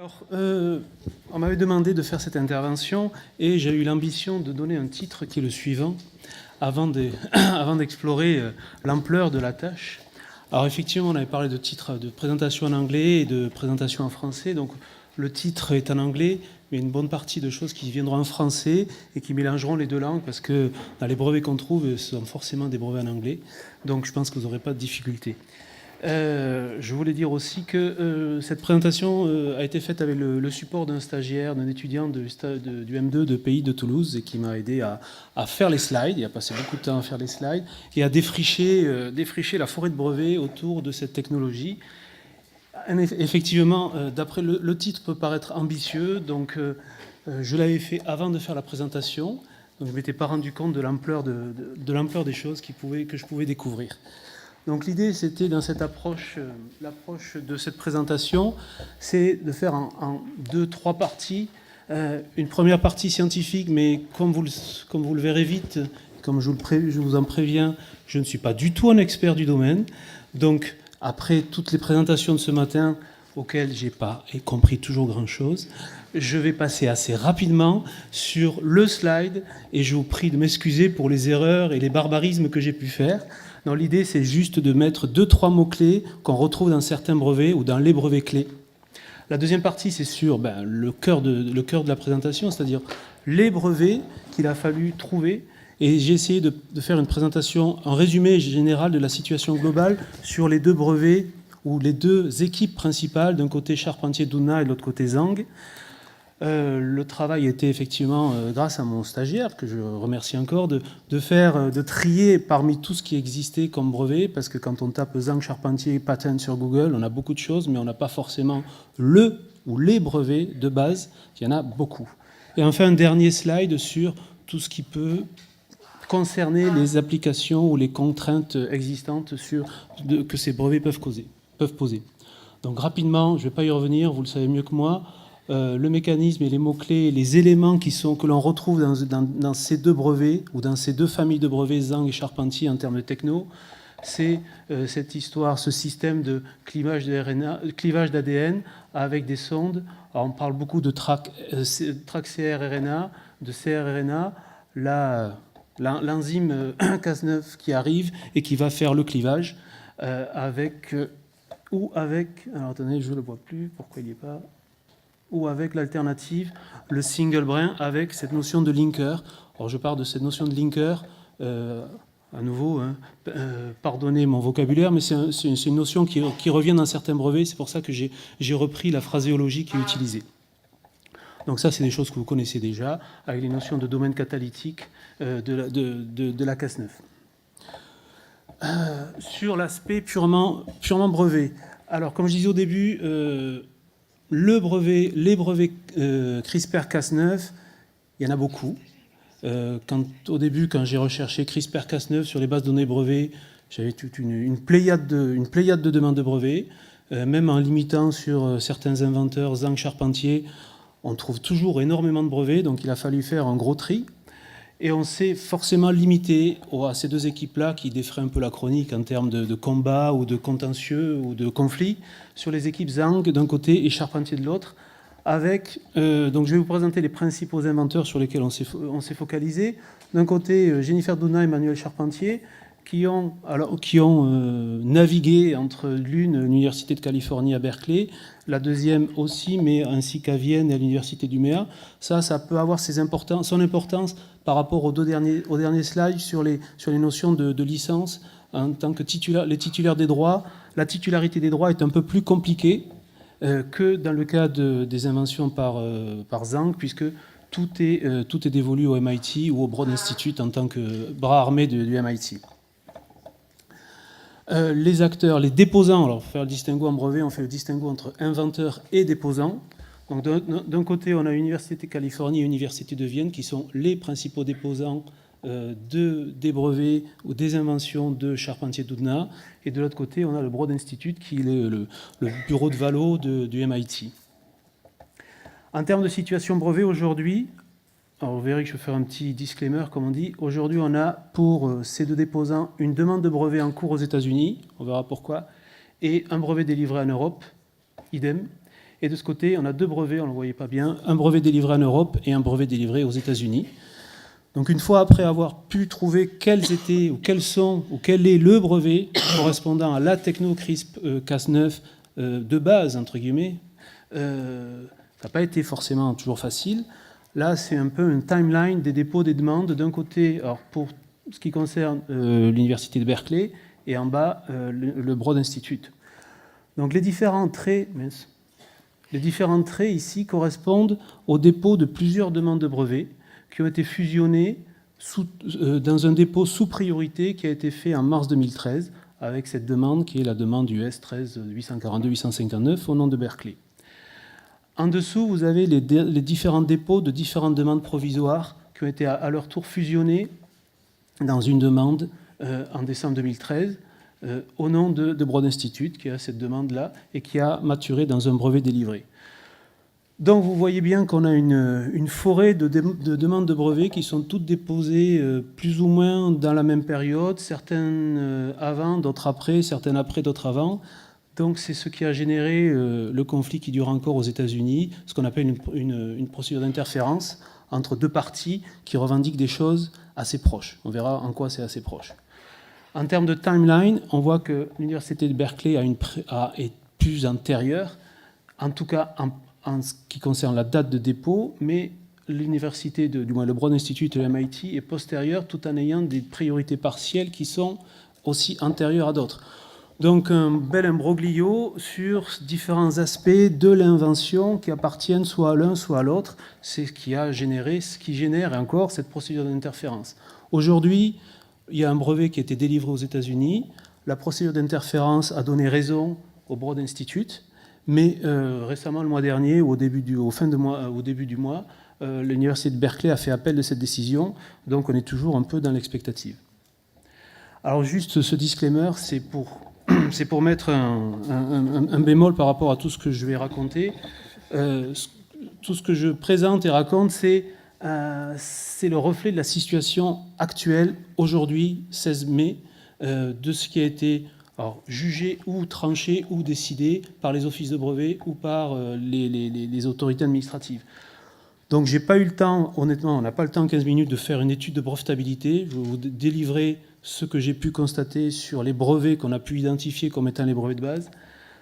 Alors, on m'avait demandé de faire cette intervention et j'ai eu l'ambition de donner un titre qui est le suivant, avant d'explorer l'ampleur de la tâche. Alors effectivement, on avait parlé de titre de présentation en anglais et de présentation en français, donc le titre est en anglais, mais une bonne partie de choses qui viendront en français et qui mélangeront les deux langues, parce que dans les brevets qu'on trouve, ce sont forcément des brevets en anglais, donc je pense que vous n'aurez pas de difficulté. Je voulais dire aussi que cette présentation a été faite avec le support d'un stagiaire, d'un étudiant du M2 de Pays de Toulouse, et qui m'a aidé à faire les slides. Il a passé beaucoup de temps à faire les slides et à défricher la forêt de brevets autour de cette technologie. Effectivement, d'après le titre peut paraître ambitieux, donc je l'avais fait avant de faire la présentation, donc je ne m'étais pas rendu compte de l'ampleur des choses que je pouvais découvrir. Donc l'idée, c'était dans cette approche, l'approche de cette présentation, c'est de faire en 2-3 parties. Une première partie scientifique, mais comme vous le verrez vite, comme je vous en préviens, je ne suis pas du tout un expert du domaine. Donc après toutes les présentations de ce matin, auxquelles je n'ai pas compris toujours grand-chose, je vais passer assez rapidement sur le slide et je vous prie de m'excuser pour les erreurs et les barbarismes que j'ai pu faire. Non, l'idée, c'est juste de mettre 2-3 mots-clés qu'on retrouve dans certains brevets ou dans les brevets clés. La deuxième partie, c'est sur le cœur de la présentation, c'est-à-dire les brevets qu'il a fallu trouver. Et j'ai essayé de faire une présentation, un résumé général de la situation globale sur les deux brevets ou les deux équipes principales, d'un côté Charpentier-Doudna et de l'autre côté Zhang. Le travail était effectivement, grâce à mon stagiaire, que je remercie encore, de trier parmi tout ce qui existait comme brevet, parce que quand on tape Zhang Charpentier patent sur Google, on a beaucoup de choses, mais on n'a pas forcément le ou les brevets de base. Il y en a beaucoup. Et enfin, un dernier slide sur tout ce qui peut concerner les applications ou les contraintes existantes que ces brevets peuvent poser. Donc rapidement, je ne vais pas y revenir, vous le savez mieux que moi. Le mécanisme et les mots-clés, les éléments que l'on retrouve dans ces deux brevets, ou dans ces deux familles de brevets, Zhang et Charpentier, en termes de techno, c'est cette histoire, ce système de clivage d'ADN avec des sondes. Alors on parle beaucoup de track CRRNA, de CRRNA, l'enzyme Cas9 qui arrive et qui va faire le clivage avec... alors attendez, je ne le vois plus, pourquoi il n'y est pas... ou avec l'alternative, le single brain, avec cette notion de linker. Alors je parle de cette notion de linker, à nouveau, pardonnez mon vocabulaire, mais c'est une notion qui revient dans certains brevets, c'est pour ça que j'ai repris la phraséologie qui est utilisée. Donc ça, c'est des choses que vous connaissez déjà, avec les notions de domaine catalytique de la Cas9. Sur l'aspect purement brevet. Alors, comme je disais au début, les brevets CRISPR-Cas9, il y en a beaucoup. Au début, quand j'ai recherché CRISPR-Cas9 sur les bases de données brevets, j'avais toute une pléiade de demandes de brevets. Même en limitant sur certains inventeurs, Zhang, Charpentier, on trouve toujours énormément de brevets, donc il a fallu faire un gros tri. Et on s'est forcément limité à ces deux équipes-là qui défraient un peu la chronique en termes de combat ou de contentieux ou de conflits, sur les équipes Zhang d'un côté et Charpentier de l'autre. Donc je vais vous présenter les principaux inventeurs sur lesquels on s'est focalisé. D'un côté, Jennifer Doudna et Emmanuel Charpentier, qui ont navigué entre l'Université de Californie à Berkeley, la deuxième aussi, mais ainsi qu'à Vienne et à l'Université d'Umeå. Ça peut avoir son importance par rapport aux derniers slides sur les notions de licence en tant que les titulaires des droits. La titularité des droits est un peu plus compliquée que dans le cas des inventions par Zhang, puisque tout est dévolu au MIT ou au Broad Institute en tant que bras armé du MIT. Les acteurs, les déposants, alors pour faire le distinguo en brevet, on fait le distinguo entre inventeurs et déposants. Donc d'un côté, on a l'Université de Californie et l'Université de Vienne qui sont les principaux déposants des brevets ou des inventions de Charpentier-Doudna. Et de l'autre côté, on a le Broad Institute qui est le bureau de Valo du MIT. En termes de situation brevet aujourd'hui, alors vous verrez que je vais faire un petit disclaimer, comme on dit. Aujourd'hui, on a pour ces deux déposants une demande de brevet en cours aux États-Unis, on verra pourquoi, et un brevet délivré en Europe, idem. Et de ce côté, on a 2 brevets, on ne le voyait pas bien, un brevet délivré en Europe et un brevet délivré aux États-Unis. Donc une fois après avoir pu trouver quels étaient, ou quels sont, ou quel est le brevet correspondant à la techno CRISPR-Cas9 de base, entre guillemets, ça n'a pas été forcément toujours facile. Là, c'est un peu une timeline des dépôts des demandes. D'un côté, alors pour ce qui concerne l'université de Berkeley, et en bas, le Broad Institute. Donc les différents traits ici correspondent au dépôt de plusieurs demandes de brevets qui ont été fusionnées dans un dépôt sous priorité qui a été fait en mars 2013 avec cette demande qui est la demande US 13 842 859 au nom de Berkeley. En dessous, vous avez les différents dépôts de différentes demandes provisoires qui ont été à leur tour fusionnées dans une demande en décembre 2013 au nom de Broad Institute, qui a cette demande-là et qui a maturé dans un brevet délivré. Donc vous voyez bien qu'on a une forêt de demandes de brevets qui sont toutes déposées plus ou moins dans la même période, certaines avant, d'autres après, certaines après, d'autres avant. Donc c'est ce qui a généré le conflit qui dure encore aux États-Unis, ce qu'on appelle une procédure d'interférence entre 2 parties qui revendiquent des choses assez proches. On verra en quoi c'est assez proche. En termes de timeline, on voit que l'université de Berkeley est plus antérieure, en tout cas en ce qui concerne la date de dépôt, mais l'université, du moins le Broad Institute et le MIT, est postérieure tout en ayant des priorités partielles qui sont aussi antérieures à d'autres. Donc un bel imbroglio sur différents aspects de l'invention qui appartiennent soit à l'un, soit à l'autre. C'est ce qui génère encore cette procédure d'interférence. Aujourd'hui, il y a un brevet qui a été délivré aux États-Unis. La procédure d'interférence a donné raison au Broad Institute, mais récemment, le mois dernier, au début du mois, l'université de Berkeley a fait appel de cette décision, donc on est toujours un peu dans l'expectative. Alors juste ce disclaimer, c'est pour mettre un bémol par rapport à tout ce que je vais raconter. Tout ce que je présente et raconte, c'est le reflet de la situation actuelle, aujourd'hui, 16 mai, de ce qui a été jugé ou tranché ou décidé par les offices de brevets ou par les autorités administratives. Donc j'ai pas eu le temps, honnêtement, on n'a pas le temps en 15 minutes de faire une étude de brevetabilité. Je vais vous délivrer ce que j'ai pu constater sur les brevets qu'on a pu identifier comme étant les brevets de base.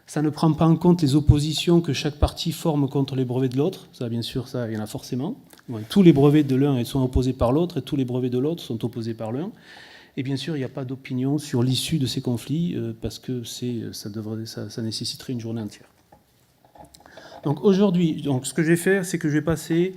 Ça ne prend pas en compte les oppositions que chaque partie forme contre les brevets de l'autre. Ça, bien sûr, ça, il y en a forcément. Bon, tous les brevets de l'un sont opposés par l'autre et tous les brevets de l'autre sont opposés par l'un. Et bien sûr, il n'y a pas d'opinion sur l'issue de ces conflits parce que ça nécessiterait une journée entière. Donc aujourd'hui, ce que je vais faire, c'est que je vais passer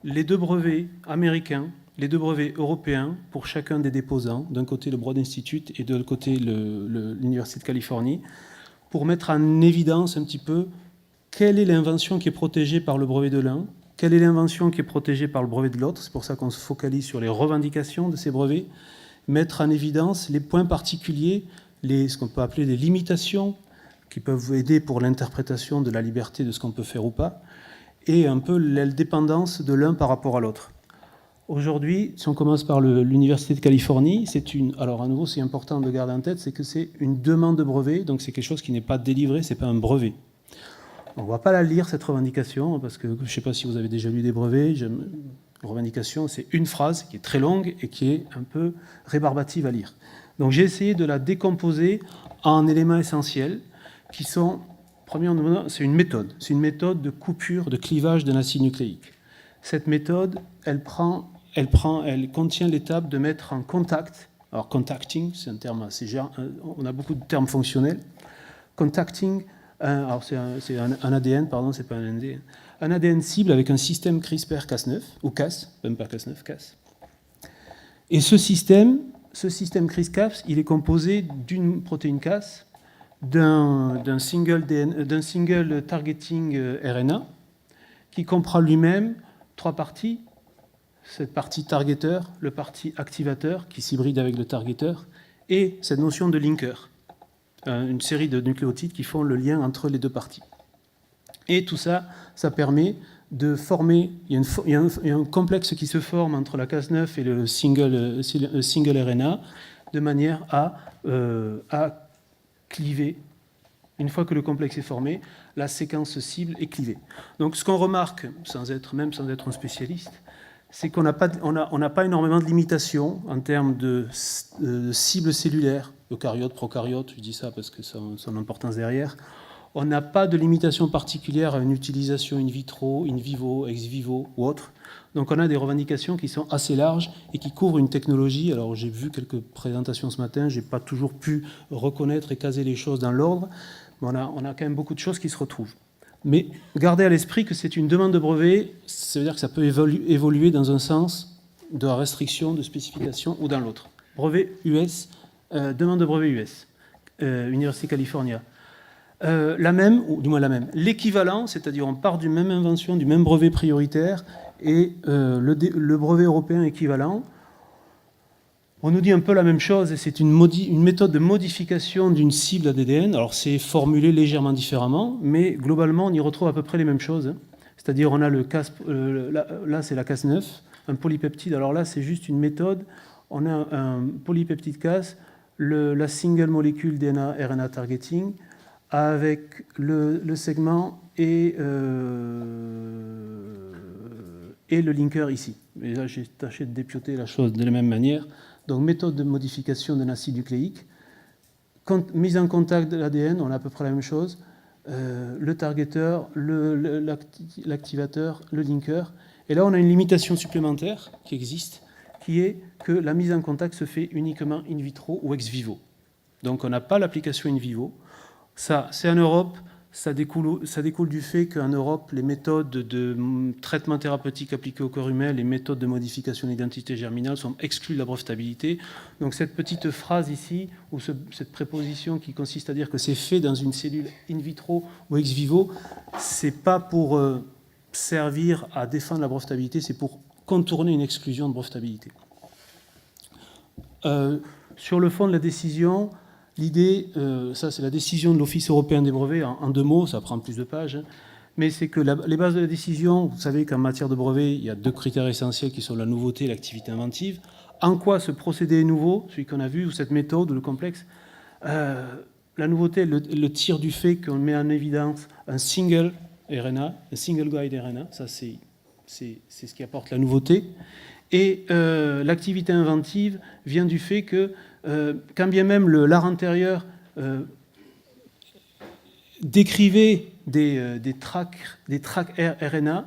les 2 brevets américains, les 2 brevets européens pour chacun des déposants, d'un côté le Broad Institute et de l'autre côté l'Université de Californie, pour mettre en évidence un petit peu quelle est l'invention qui est protégée par le brevet de l'un, quelle est l'invention qui est protégée par le brevet de l'autre. C'est pour ça qu'on se focalise sur les revendications de ces brevets, mettre en évidence les points particuliers, ce qu'on peut appeler les limitations qui peuvent aider pour l'interprétation de la liberté de ce qu'on peut faire ou pas, et un peu la dépendance de l'un par rapport à l'autre. Aujourd'hui, si on commence par l'Université de Californie, alors à nouveau, c'est important de garder en tête, c'est que c'est une demande de brevet, donc c'est quelque chose qui n'est pas délivré, c'est pas un brevet. On ne va pas la lire, cette revendication, parce que je ne sais pas si vous avez déjà lu des brevets. Revendication, c'est une phrase qui est très longue et qui est un peu rébarbative à lire. Donc j'ai essayé de la décomposer en éléments essentiels qui sont, premièrement, c'est une méthode. C'est une méthode de coupure, de clivage d'un acide nucléique. Cette méthode, elle contient l'étape de mettre en contact. Alors contacting, c'est un terme assez on a beaucoup de termes fonctionnels. Contacting, alors c'est un ADN, pardon, c'est pas un ND. Un ADN cible avec un système CRISPR-Cas9, ou Cas, même pas Cas9, Cas. Et ce système CRISPR-Cas, il est composé d'une protéine Cas, d'un single targeting RNA, qui comprend lui-même 3 parties. Cette partie targeteur, le partie activateur, qui s'hybride avec le targeteur, et cette notion de linker, une série de nucléotides qui font le lien entre les 2 parties. Et tout ça, ça permet de former, il y a un complexe qui se forme entre la Cas9 et le single RNA, de manière à cliver Une fois que le complexe est formé, la séquence cible est clivée. Donc ce qu'on remarque, même sans être un spécialiste, c'est qu'on n'a pas énormément de limitations en termes de cibles cellulaires, eucaryotes, procaryotes, je dis ça parce que ça a son importance derrière. On n'a pas de limitation particulière à une utilisation in vitro, in vivo, ex vivo ou autre. Donc on a des revendications qui sont assez larges et qui couvrent une technologie. Alors j'ai vu quelques présentations ce matin, je n'ai pas toujours pu reconnaître et caser les choses dans l'ordre, mais on a quand même beaucoup de choses qui se retrouvent. Mais gardez à l'esprit que c'est une demande de brevet, ça veut dire que ça peut évoluer dans un sens de restriction, de spécification ou dans l'autre. Brevet US, demande de brevet US, Université California. La même, ou du moins la même, l'équivalent, c'est-à-dire on part d'une même invention, du même brevet prioritaire, et le brevet européen équivalent, on nous dit un peu la même chose, et c'est une méthode de modification d'une cible ADN. Alors c'est formulé légèrement différemment, mais globalement on y retrouve à peu près les mêmes choses. C'est-à-dire on a le Cas, là c'est la Cas9, un polypeptide. Alors là c'est juste une méthode, on a un polypeptide Cas, la single molecule DNA RNA targeting, avec le segment et le linker ici. Et là, j'ai tâché de dépioter la chose de la même manière. Donc, méthode de modification d'un acide nucléique. Mise en contact de l'ADN, on a à peu près la même chose. Le targeteur, l'activateur, le linker. Et là, on a une limitation supplémentaire qui existe, qui est que la mise en contact se fait uniquement in vitro ou ex vivo. Donc, on n'a pas l'application in vivo. Ça, c'est en Europe, ça découle du fait qu'en Europe, les méthodes de traitement thérapeutique appliquées au corps humain, les méthodes de modification d'identité germinale sont exclues de la brevetabilité. Donc cette petite phrase ici, ou cette préposition qui consiste à dire que c'est fait dans une cellule in vitro ou ex vivo, c'est pas pour servir à défendre la brevetabilité, c'est pour contourner une exclusion de brevetabilité. Sur le fond de la décision, l'idée, ça c'est la décision de l'Office européen des brevets, en 2 mots, ça prend plus de pages, hein, mais c'est que les bases de la décision, vous savez qu'en matière de brevet, il y a 2 critères essentiels qui sont la nouveauté et l'activité inventive. En quoi ce procédé est nouveau, celui qu'on a vu, ou cette méthode, ou le complexe? La nouveauté, le tire du fait qu'on met en évidence un single RNA, un single guide RNA, ça c'est ce qui apporte la nouveauté. Et l'activité inventive vient du fait que, quand bien même l'art antérieur décrivait des tracks RNA,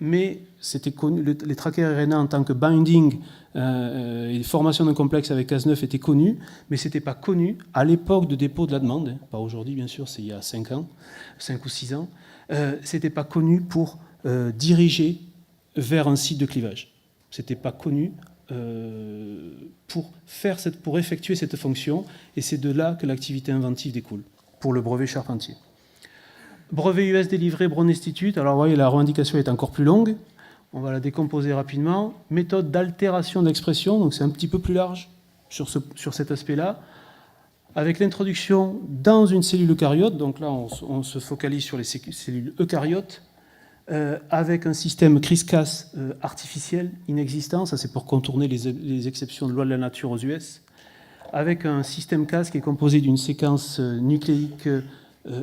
mais c'était connu, les trackers RNA en tant que binding et formation d'un complexe avec Cas9 étaient connus, mais ce n'était pas connu à l'époque de dépôt de la demande, hein, pas aujourd'hui bien sûr, c'est il y a 5 ou 6 ans, ce n'était pas connu pour diriger vers un site de clivage. Ce n'était pas connu pour effectuer cette fonction, et c'est de là que l'activité inventive découle, pour le brevet Charpentier. Brevet US délivré Broad Institute, alors vous voyez, la revendication est encore plus longue, on va la décomposer rapidement. Méthode d'altération d'expression, donc c'est un petit peu plus large sur cet aspect-là, avec l'introduction dans une cellule eucaryote, donc là on se focalise sur les cellules eucaryotes, avec un système CRISPR-Cas artificiel inexistant, ça c'est pour contourner les exceptions de loi de la nature aux US, avec un système Cas qui est composé d'une séquence nucléique,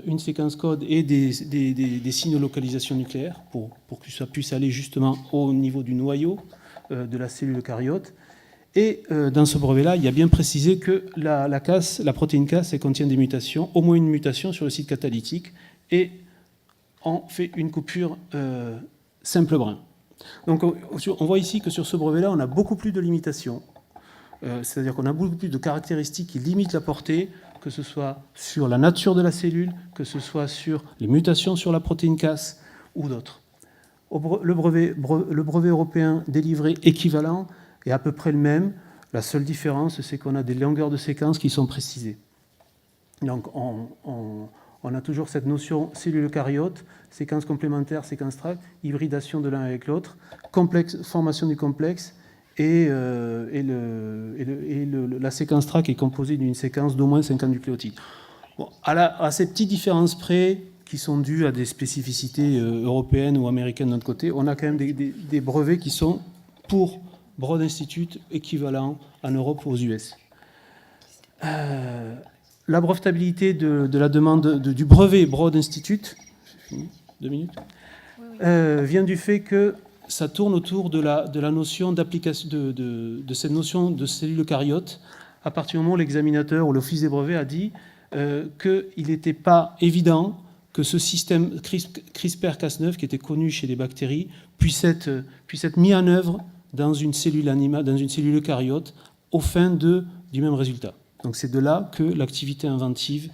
une séquence code et des signes de localisation nucléaire pour que ça puisse aller justement au niveau du noyau de la cellule eucaryote. Et dans ce brevet-là, il y a bien précisé que la protéine Cas, elle contient des mutations, au moins une mutation sur le site catalytique, et on fait une coupure simple brin. Donc on voit ici que sur ce brevet-là, on a beaucoup plus de limitations. C'est-à-dire qu'on a beaucoup plus de caractéristiques qui limitent la portée, que ce soit sur la nature de la cellule, que ce soit sur les mutations sur la protéine Cas ou d'autres. Le brevet européen délivré équivalent est à peu près le même. La seule différence, c'est qu'on a des longueurs de séquences qui sont précisées. Donc on a toujours cette notion cellule eucaryote, séquence complémentaire, séquence tract, hybridation de l'un avec l'autre, formation du complexe, et la séquence tract est composée d'une séquence d'au moins 50 nucléotides. Bon, à ces petites différences près, qui sont dues à des spécificités européennes ou américaines de notre côté, on a quand même des brevets qui sont pour Broad Institute équivalents en Europe aux US. La brevetabilité de la demande du brevet Broad Institute, j'ai fini, 2 minutes, vient du fait que ça tourne autour de la notion d'application de cette notion de cellule eucaryote, à partir du moment où l'examinateur ou l'office des brevets a dit qu'il n'était pas évident que ce système CRISPR-Cas9, qui était connu chez les bactéries, puisse être mis en œuvre dans une cellule animale, dans une cellule eucaryote, aux fins du même résultat. Donc c'est de là que l'activité inventive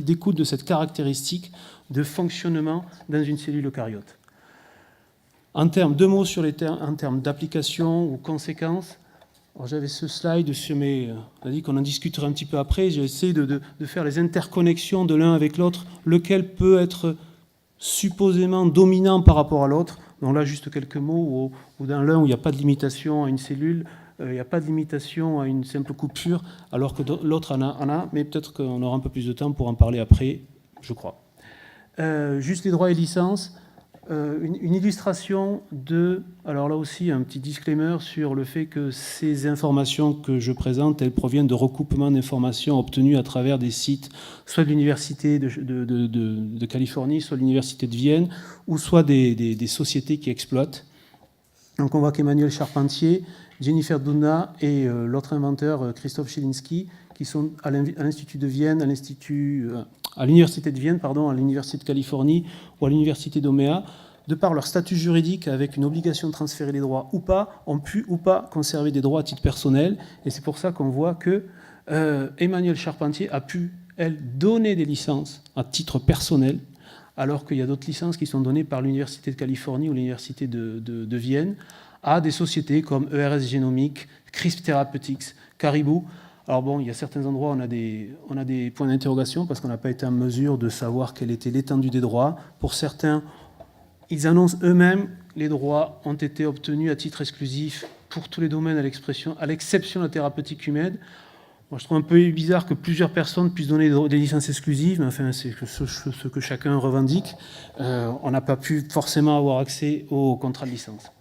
découle de cette caractéristique de fonctionnement dans une cellule eucaryote. En termes, 2 mots sur en termes d'application ou conséquences. J'avais ce slide sur on a dit qu'on en discuterait un petit peu après. J'ai essayé de faire les interconnexions de l'un avec l'autre, lequel peut être supposément dominant par rapport à l'autre. Donc là, juste quelques mots, où dans l'un où il n'y a pas de limitation à une cellule, il n'y a pas de limitation à une simple coupure, alors que l'autre en a, mais peut-être qu'on aura un peu plus de temps pour en parler après, je crois. Juste les droits et licences. Une illustration alors là aussi un petit disclaimer sur le fait que ces informations que je présente, elles proviennent de recoupements d'informations obtenus à travers des sites, soit de l'Université de Californie, soit de l'Université de Vienne, ou soit des sociétés qui exploitent. Donc on voit qu'Emmanuel Charpentier, Jennifer Doudna et l'autre inventeur, Christophe Zielinski, qui sont à l'Institut de Vienne, à l'Université de Vienne, à l'Université de Californie ou à l'Université d'Ouméa, de par leur statut juridique avec une obligation de transférer les droits ou pas, ont pu ou pas conserver des droits à titre personnel. Et c'est pour ça qu'on voit que Emmanuel Charpentier a pu, elle, donner des licences à titre personnel, alors qu'il y a d'autres licences qui sont données par l'Université de Californie ou l'Université de Vienne à des sociétés comme ERS Génomique, CRISP Therapeutics, Caribou. Alors bon, il y a certains endroits où on a des points d'interrogation parce qu'on n'a pas été en mesure de savoir quelle était l'étendue des droits. Pour certains, ils annoncent eux-mêmes les droits ont été obtenus à titre exclusif pour tous les domaines à l'exception de la thérapeutique humaine. Moi, je trouve un peu bizarre que plusieurs personnes puissent donner des licences exclusives, mais enfin, c'est ce que chacun revendique. On n'a pas pu forcément avoir accès au contrat de licence.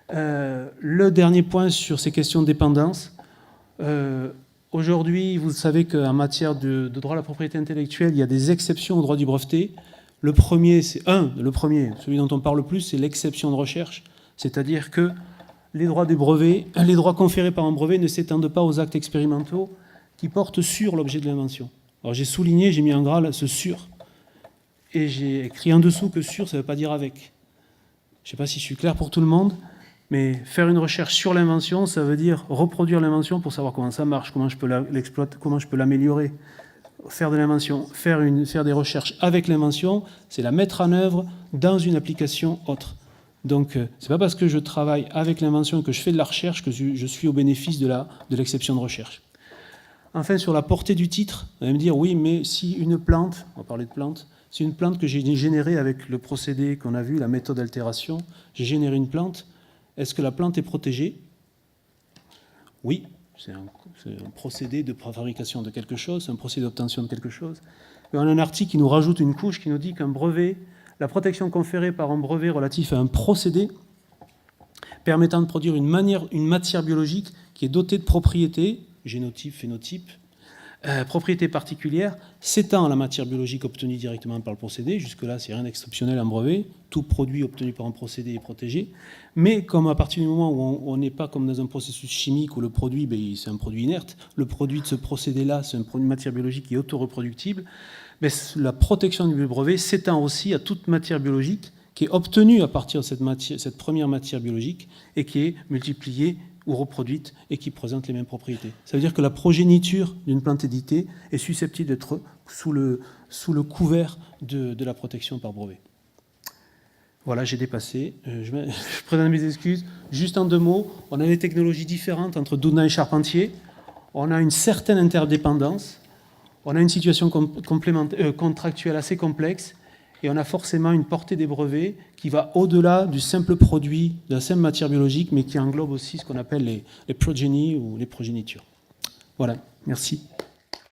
Le dernier point sur ces questions de dépendance. Aujourd'hui, vous savez qu'en matière de droit à la propriété intellectuelle, il y a des exceptions au droit du breveté. Le premier, celui dont on parle le plus, c'est l'exception de recherche, c'est-à-dire que les droits des brevets, les droits conférés par un brevet ne s'étendent pas aux actes expérimentaux qui portent sur l'objet de l'invention. Alors j'ai souligné, j'ai mis en gras ce sur, et j'ai écrit en dessous que sur, ça ne veut pas dire avec. Je ne sais pas si je suis clair pour tout le monde, mais faire une recherche sur l'invention, ça veut dire reproduire l'invention pour savoir comment ça marche, comment je peux l'exploiter, comment je peux l'améliorer. Faire de l'invention, faire des recherches avec l'invention, c'est la mettre en œuvre dans une application autre. Donc, c'est pas parce que je travaille avec l'invention et que je fais de la recherche que je suis au bénéfice de l'exception de recherche. Enfin, sur la portée du titre, vous allez me dire, oui, mais si une plante, on va parler de plante, si une plante que j'ai générée avec le procédé qu'on a vu, la méthode d'altération, j'ai généré une plante, est-ce que la plante est protégée ? Oui, c'est un procédé de fabrication de quelque chose, c'est un procédé d'obtention de quelque chose. Et on a un article qui nous rajoute une couche qui nous dit qu'un brevet, la protection conférée par un brevet relatif à un procédé permettant de produire une matière biologique qui est dotée de propriétés, génotype, phénotype, propriétés particulières, s'étend à la matière biologique obtenue directement par le procédé. Jusque-là, c'est rien d'exceptionnel en brevet. Tout produit obtenu par un procédé est protégé. Mais comme à partir du moment où on n'est pas comme dans un processus chimique où le produit, c'est un produit inerte, le produit de ce procédé-là, c'est une matière biologique qui est autoreproductible, la protection du brevet s'étend aussi à toute matière biologique qui est obtenue à partir de cette première matière biologique et qui est multipliée ou reproduite et qui présente les mêmes propriétés. Ça veut dire que la progéniture d'une plante éditée est susceptible d'être sous le couvert de la protection par brevet. Voilà, j'ai dépassé. Je présente mes excuses. Juste en 2 mots, on a des technologies différentes entre Doudna et Charpentier. On a une certaine interdépendance. On a une situation contractuelle assez complexe. Et on a forcément une portée des brevets qui va au-delà du simple produit, de la simple matière biologique, mais qui englobe aussi ce qu'on appelle les progénies ou les progénitures. Voilà, merci.